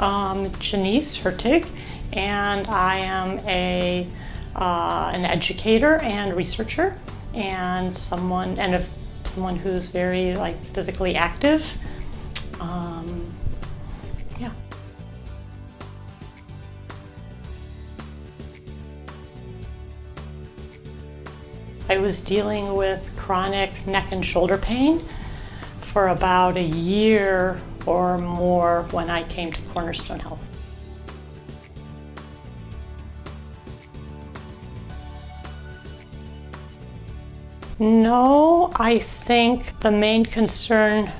Janise, and I am an educator and researcher, and someone who's very physically active. Yeah. I was dealing with chronic neck and shoulder pain for about a year or more when I came to Cornerstone Health. No, I think the main concern,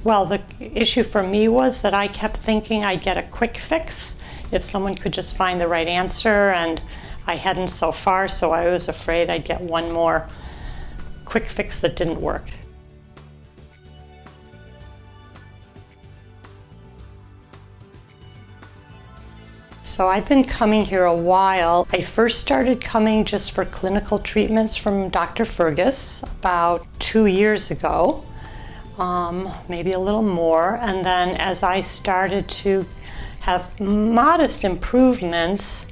the issue for me was that I kept thinking I'd get a quick fix if someone could just find the right answer, and I hadn't so far, so I was afraid I'd get one more quick fix that didn't work. So I've been coming here a while. I first started coming just for clinical treatments from Dr. Fergus about 2 years ago, maybe a little more. And then as I started to have modest improvements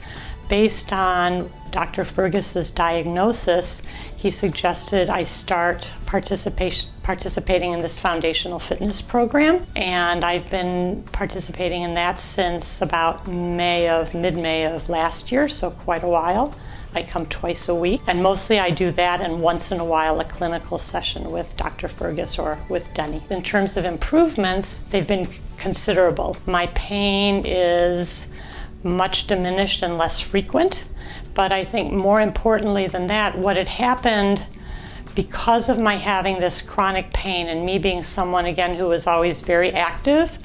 based on Dr. Fergus's diagnosis, he suggested I start participating in this foundational fitness program, and I've been participating in that since about mid-May of last year, so quite a while. I come twice a week, and mostly I do that, and once in a while a clinical session with Dr. Fergus or with Denny. In terms of improvements, they've been considerable. My pain is much diminished and less frequent, but I think more importantly than that, what had happened because of my having this chronic pain and me being someone, again, who was always very active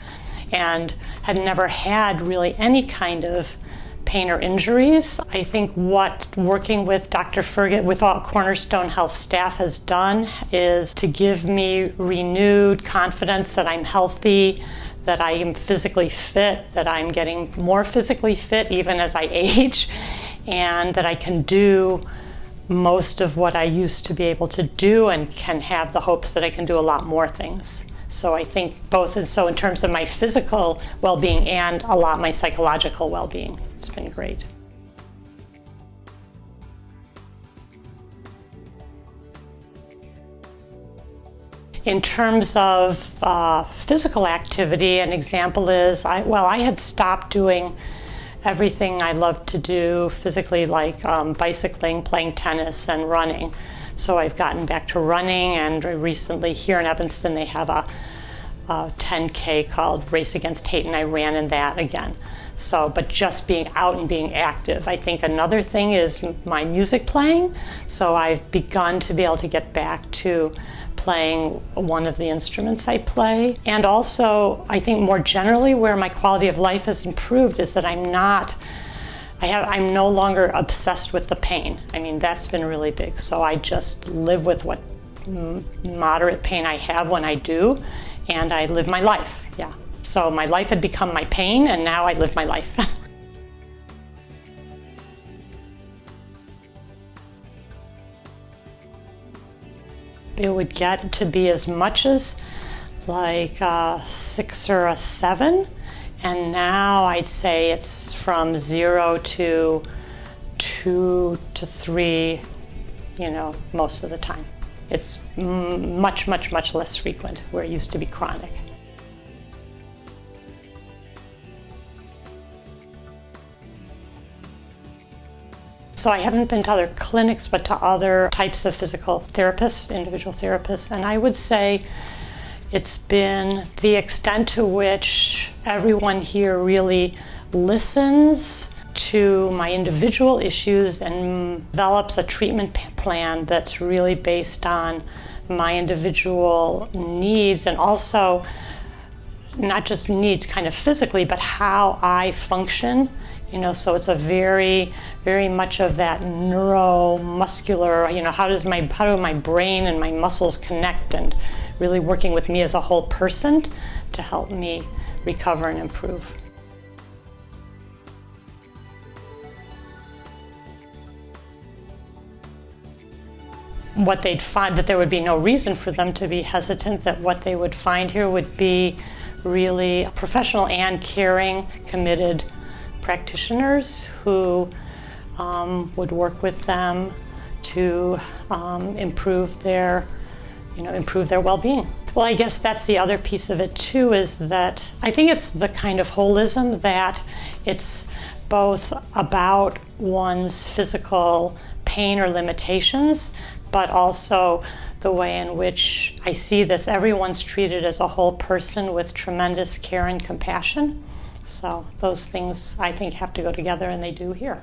and had never had really any kind of pain or injuries, I think what working with Dr. Fergus, with all Cornerstone Health staff has done is to give me renewed confidence that I'm healthy, that I am physically fit, that I'm getting more physically fit even as I age, and that I can do most of what I used to be able to do and can have the hopes that I can do a lot more things. So I think both, and so in terms of my physical well-being and a lot my psychological well-being, it's been great. In terms of physical activity, an example is, I had stopped doing everything I loved to do physically, like bicycling, playing tennis, and running. So I've gotten back to running, and recently here in Evanston they have a 10K called Race Against Hate, and I ran in that again. So, but just being out and being active. I think another thing is my music playing. So I've begun to be able to get back to playing one of the instruments I play. And also, I think more generally where my quality of life has improved is that I'm no longer obsessed with the pain. I mean, that's been really big. So I just live with what moderate pain I have when I do, and I live my life, yeah. So my life had become my pain, and now I live my life. It would get to be as much as like a 6 or a 7, and now I'd say it's from 0 to 2 to 3, most of the time. It's much, much, much less frequent where it used to be chronic. So I haven't been to other clinics, but to other types of physical therapists, individual therapists, and I would say it's been the extent to which everyone here really listens to my individual issues and develops a treatment plan that's really based on my individual needs, and also not just needs kind of physically, but how I function. So it's a very, very much of that neuromuscular, how do my brain and my muscles connect, and really working with me as a whole person to help me recover and improve. What they'd find, that there would be no reason for them to be hesitant, that what they would find here would be really professional and caring, committed practitioners who would work with them to improve their well-being. Well, I guess that's the other piece of it too, is that I think it's the kind of holism that it's both about one's physical pain or limitations, but also the way in which I see this. Everyone's treated as a whole person with tremendous care and compassion. So those things I think have to go together, and they do here.